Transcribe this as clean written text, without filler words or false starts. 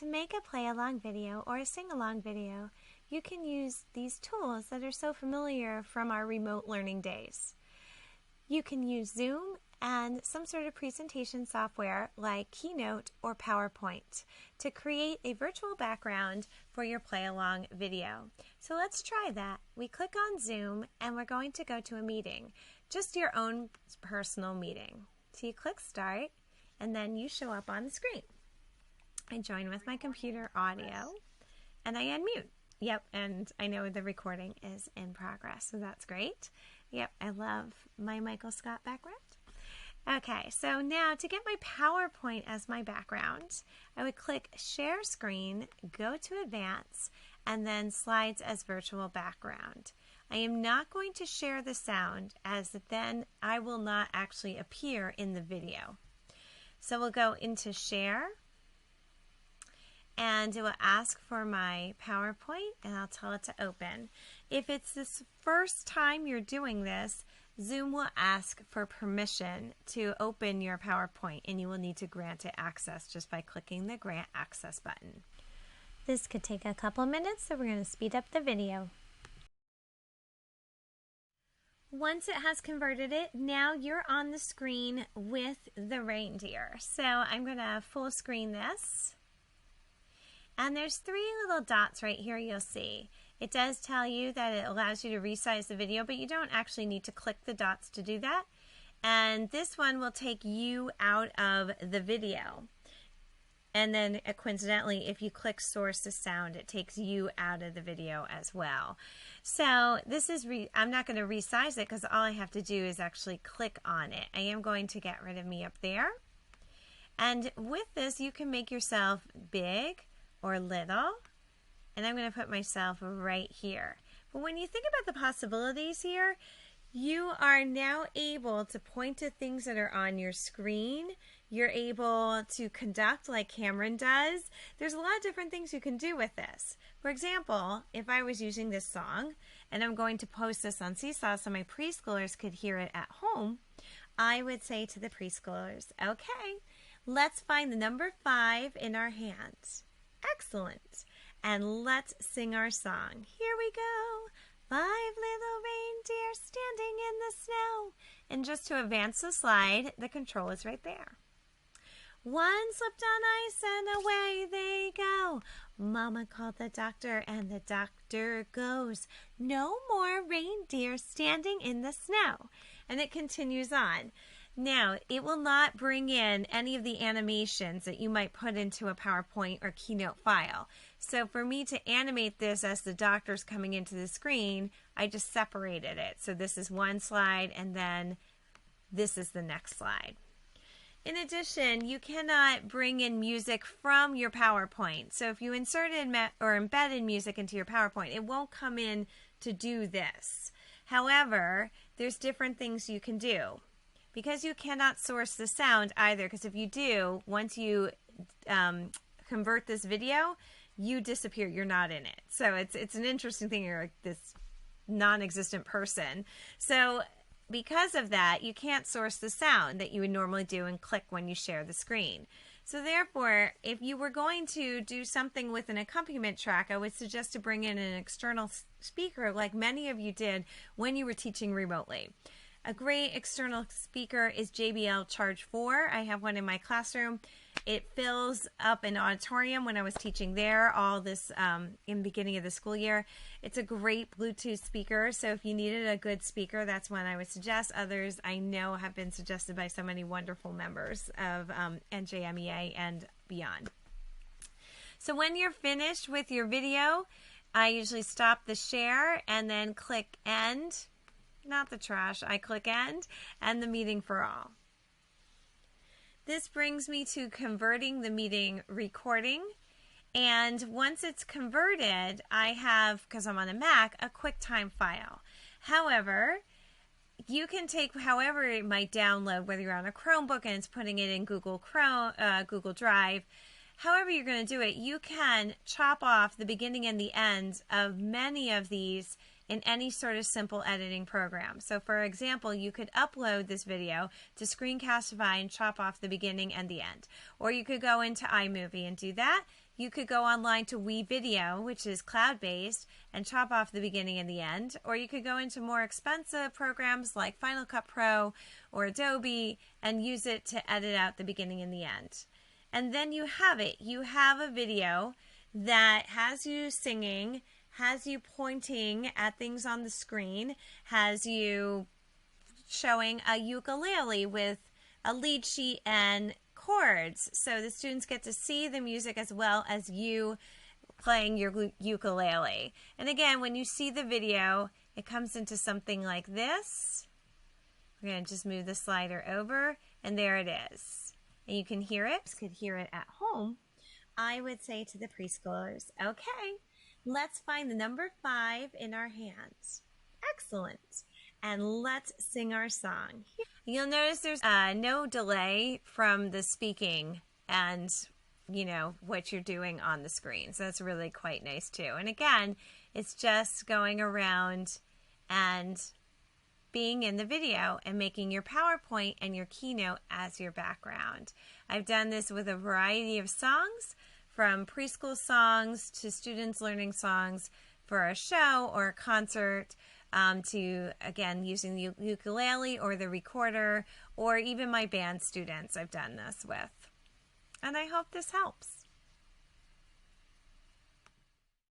to make a play-along video or a sing-along video, you can use these tools that are so familiar from our remote learning days. You can use Zoom and some sort of presentation software like Keynote or PowerPoint to create a virtual background for your play-along video. So let's try that. We click on Zoom and we're going to go to a meeting, just your own personal meeting. So you click Start and then you show up on the screen. I join with my computer audio and I unmute. Yep, and I know the recording is in progress, so that's great. Yep, I love my Michael Scott background. Okay, so now to get my PowerPoint as my background, I would click Share Screen, go to Advance, and then Slides as Virtual Background. I am not going to share the sound, as then I will not actually appear in the video. So we'll go into Share, and it will ask for my PowerPoint, and I'll tell it to open. If it's this first time you're doing this, Zoom will ask for permission to open your PowerPoint, and you will need to grant it access just by clicking the Grant Access button. This could take a couple minutes, so we're going to speed up the video. Once it has converted it, now you're on the screen with the reindeer. So I'm going to full screen this. And there's three little dots right here you'll see. It does tell you that it allows you to resize the video, but you don't actually need to click the dots to do that. And this one will take you out of the video. And then coincidentally, if you click Source the Sound, it takes you out of the video as well. So this is, I'm not going to resize it because all I have to do is actually click on it. I am going to get rid of me up there. And with this, you can make yourself big or little. And I'm going to put myself right here. But when you think about the possibilities here, you are now able to point to things that are on your screen. You're able to conduct like Cameron does. There's a lot of different things you can do with this. For example, if I was using this song, and I'm going to post this on Seesaw so my preschoolers could hear it at home, I would say to the preschoolers, okay, let's find the number 5 in our hands. Excellent. And let's sing our song. Here we go. 5 little reindeer standing in the snow. And just to advance the slide, the control is right there. One slipped on ice and away they go. Mama called the doctor and the doctor goes. No more reindeer standing in the snow. And it continues on. Now, it will not bring in any of the animations that you might put into a PowerPoint or Keynote file. So for me to animate this as the doctor's coming into the screen, I just separated it. So this is one slide and then this is the next slide. In addition, you cannot bring in music from your PowerPoint. So if you inserted or embedded music into your PowerPoint, it won't come in to do this. However, there's different things you can do. Because you cannot source the sound either, because if you do, once you convert this video, you disappear. You're not in it. So it's an interesting thing. You're like this non-existent person. So because of that, you can't source the sound that you would normally do and click when you share the screen. So therefore, if you were going to do something with an accompaniment track, I would suggest to bring in an external speaker like many of you did when you were teaching remotely. A great external speaker is JBL Charge 4. I have one in my classroom. It fills up an auditorium when I was teaching there all this in the beginning of the school year. It's a great Bluetooth speaker, so if you needed a good speaker, that's one I would suggest. Others I know have been suggested by so many wonderful members of NJMEA and beyond. So when you're finished with your video, I usually stop the share and then click End. Not the trash. I click End and the meeting for all. This brings me to converting the meeting recording. And once it's converted, I have, because I'm on a Mac, a QuickTime file. However, you can take however it might download, whether you're on a Chromebook and it's putting it in Google Drive. However you're going to do it, you can chop off the beginning and the end of many of these in any sort of simple editing program. So for example, you could upload this video to Screencastify and chop off the beginning and the end. Or you could go into iMovie and do that. You could go online to WeVideo, which is cloud-based, and chop off the beginning and the end. Or you could go into more expensive programs like Final Cut Pro or Adobe and use it to edit out the beginning and the end. And then you have it. You have a video that has you singing, has you pointing at things on the screen, has you showing a ukulele with a lead sheet and chords, so the students get to see the music as well as you playing your ukulele. And again, when you see the video, it comes into something like this. We're going to just move the slider over, and there it is. And you can hear it. You could hear it at home. I would say to the preschoolers, okay, let's find the number 5 in our hands. Excellent. And let's sing our song. You'll notice there's no delay from the speaking and, you know, what you're doing on the screen. So that's really quite nice too. And again, it's just going around and being in the video and making your PowerPoint and your keynote as your background. I've done this with a variety of songs, from preschool songs to students learning songs for a show or a concert, to, again, using the ukulele or the recorder, or even my band students I've done this with. And I hope this helps.